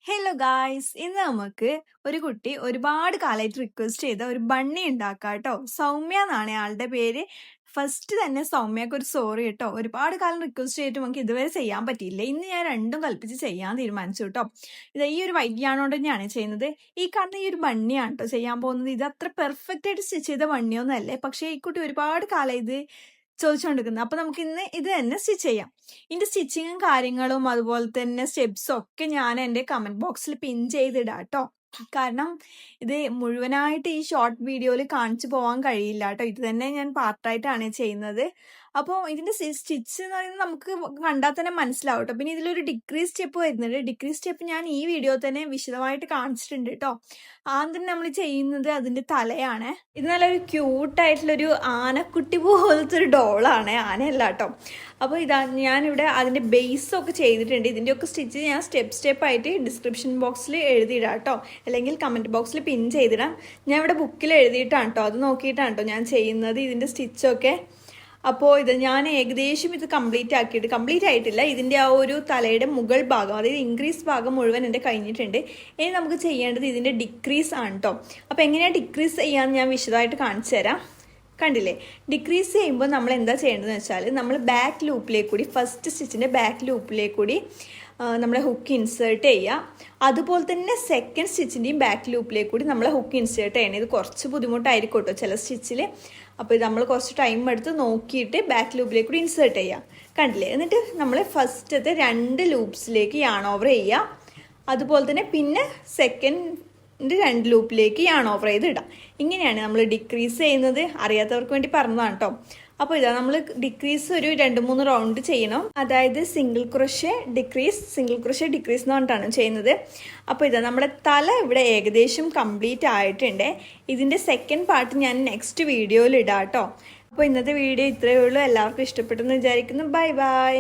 Hello guys, ഇന്ന് നമുക്ക് ഒരു കുട്ടി ഒരുപാട് കാലമായിട്ട് റിക്വസ്റ്റ് ചെയ്ത ഒരു ബണ്ണി ഉണ്ടാക്കാം കേട്ടോ. സൗമ്യ എന്നാണ് ആളുടെ പേര്. ഫസ്റ്റ് തന്നെ സൗമ്യക്ക് ഒരു സോറി കേട്ടോ. ഒരുപാട് കാലം റിക്വസ്റ്റ് ചെയ്തിട്ട് നമുക്ക് ഇതുവരെ ചെയ്യാൻ പറ്റിയില്ല. ഇന്ന് ഞാൻ രണ്ടും കൽപ്പിച്ച് ചെയ്യാൻ തീരുമാനിച്ചു കേട്ടോ. ഇത് ഈ ഒരു വൈറ്റ് കൊണ്ട് തന്നെയാണ് ചെയ്യുന്നത്. ഈ കാണുന്ന ഈ ഒരു ബണ്ണിയാണ് കേട്ടോ ചെയ്യാൻ പോകുന്നത്. ഇത് അത്ര പെർഫെക്റ്റ് ആയിട്ട് സ്റ്റിച്ച് ചെയ്ത ബണ്ണിയൊന്നും അല്ലേ, പക്ഷേ ഈ കുട്ടി ഒരുപാട് കാലം ഇത് ചോദിച്ചുകൊണ്ടിരിക്കുന്നത്. അപ്പൊ നമുക്ക് ഇന്ന് ഇത് തന്നെ സ്റ്റിച്ച് ചെയ്യാം. ഇതിന്റെ സ്റ്റിച്ചിങ്ങും കാര്യങ്ങളും അതുപോലെ തന്നെ സ്റ്റെപ്സും ഒക്കെ ഞാൻ എൻ്റെ കമന്റ് ബോക്സിൽ പിൻ ചെയ്തിടാം കേട്ടോ. കാരണം ഇത് മുഴുവനായിട്ട് ഈ ഷോർട്ട് വീഡിയോയിൽ കാണിച്ചു പോകാൻ കഴിയില്ല കേട്ടോ. ഇത് തന്നെ ഞാൻ പാർട്ടായിട്ടാണ് ചെയ്യുന്നത്. അപ്പോൾ ഇതിന്റെ സ്റ്റിച്ച് എന്ന് പറയുന്നത് നമുക്ക് കണ്ടാൽ തന്നെ മനസ്സിലാവും കേട്ടോ. പിന്നെ ഇതിലൊരു ഡിക്രീസ് സ്റ്റെപ്പ് വരുന്നുണ്ട്. ഡിക്രീസ് സ്റ്റെപ്പ് ഞാൻ ഈ വീഡിയോ തന്നെ വിശദമായിട്ട് കാണിച്ചിട്ടുണ്ട് കേട്ടോ. ആദ്യം നമ്മൾ ചെയ്യുന്നത് അതിന്റെ തലയാണ്. ഇത് നല്ലൊരു ക്യൂട്ടായിട്ടുള്ളൊരു ആനക്കുട്ടി പോലത്തെ ഒരു ഡോളാണ്, ആനയല്ല കേട്ടോ. അപ്പോൾ ഇതാ ഞാനിവിടെ അതിൻ്റെ ബേസൊക്കെ ചെയ്തിട്ടുണ്ട്. ഇതിൻ്റെയൊക്കെ സ്റ്റിച്ച് ഞാൻ സ്റ്റെപ്പായിട്ട് ഡിസ്ക്രിപ്ഷൻ ബോക്സിൽ എഴുതിയിടാം കേട്ടോ, അല്ലെങ്കിൽ കമൻറ്റ് ബോക്സിൽ പിൻ ചെയ്തിടാം. ഞാൻ ഇവിടെ ബുക്കിൽ എഴുതിയിട്ടാണ് കേട്ടോ, അത് നോക്കിയിട്ടാണ് കേട്ടോ ഞാൻ ചെയ്യുന്നത് ഇതിൻ്റെ സ്റ്റിച്ചൊക്കെ. അപ്പോൾ ഇത് ഞാൻ ഏകദേശം ഇത് കംപ്ലീറ്റ് ആയിട്ടില്ല. ഇതിൻ്റെ ആ ഒരു തലയുടെ മുകൾ ഭാഗം, അതായത് ഇൻക്രീസ് ഭാഗം മുഴുവൻ എൻ്റെ കഴിഞ്ഞിട്ടുണ്ട്. ഇനി നമുക്ക് ചെയ്യേണ്ടത് ഇതിൻ്റെ ഡിക്രീസ് ആണ് കേട്ടോ. അപ്പോൾ എങ്ങനെയാണ് ഡിക്രീസ് ചെയ്യാമെന്ന് ഞാൻ വിശദമായിട്ട് കാണിച്ചു തരാം. കണ്ടില്ലേ, ഡിക്രീസ് ചെയ്യുമ്പോൾ നമ്മൾ എന്താ ചെയ്യേണ്ടതെന്ന് വെച്ചാൽ നമ്മൾ ബാക്ക് ലൂപ്പിലേക്ക് കൂടി, ഫസ്റ്റ് സ്റ്റിച്ചിൻ്റെ ബാക്ക് ലൂപ്പിലേക്ക് കൂടി നമ്മളെ ഹുക്ക് ഇൻസേർട്ട് ചെയ്യുക. അതുപോലെ തന്നെ സെക്കൻഡ് സ്റ്റിച്ചിൻ്റെയും ബാക്ക് ലൂപ്പിലേക്ക് കൂടി നമ്മളെ ഹുക്ക് ഇൻസേർട്ട് ചെയ്യണം. ഇത് കുറച്ച് ബുദ്ധിമുട്ടായിരിക്കും കേട്ടോ ചില സ്റ്റിച്ചിൽ. അപ്പോൾ ഇത് നമ്മൾ കുറച്ച് ടൈം എടുത്ത് നോക്കിയിട്ട് ബാക്ക് ലൂപ്പിലേക്ക് കൂടി ഇൻസേർട്ട് ചെയ്യുക. കണ്ടില്ലേ, എന്നിട്ട് നമ്മൾ ഫസ്റ്റത്തെ 2 ലൂപ്സിലേക്ക് യാൺ ഓവർ ചെയ്യുക. അതുപോലെ തന്നെ പിന്നെ സെക്കൻഡ് 2 ലൂപ്പിലേക്ക് യാൺ ഓവർ ചെയ്ത് ഇടാം. ഇങ്ങനെയാണ് നമ്മൾ ഡിക്രീസ് ചെയ്യുന്നത്. അറിയാത്തവർക്ക് വേണ്ടി പറഞ്ഞതാണ് കേട്ടോ. അപ്പോൾ ഇതാ നമ്മൾ ഡിക്രീസ് ഒരു 2-3 റൗണ്ട് ചെയ്യണം. അതായത് സിംഗിൾ ക്രോഷേ ഡിക്രീസ് എന്ന് പറഞ്ഞിട്ടാണ് ചെയ്യുന്നത്. അപ്പോൾ ഇതാ നമ്മുടെ തല ഇവിടെ ഏകദേശം കംപ്ലീറ്റ് ആയിട്ടുണ്ട്. ഇതിൻ്റെ സെക്കൻഡ് പാർട്ട് ഞാൻ നെക്സ്റ്റ് വീഡിയോയിൽ ഇടാം കേട്ടോ. അപ്പോൾ ഇന്നത്തെ വീഡിയോ ഇത്രയേ ഉള്ളൂ. എല്ലാവർക്കും ഇഷ്ടപ്പെട്ടെന്ന് വിചാരിക്കുന്നു. Bye bye.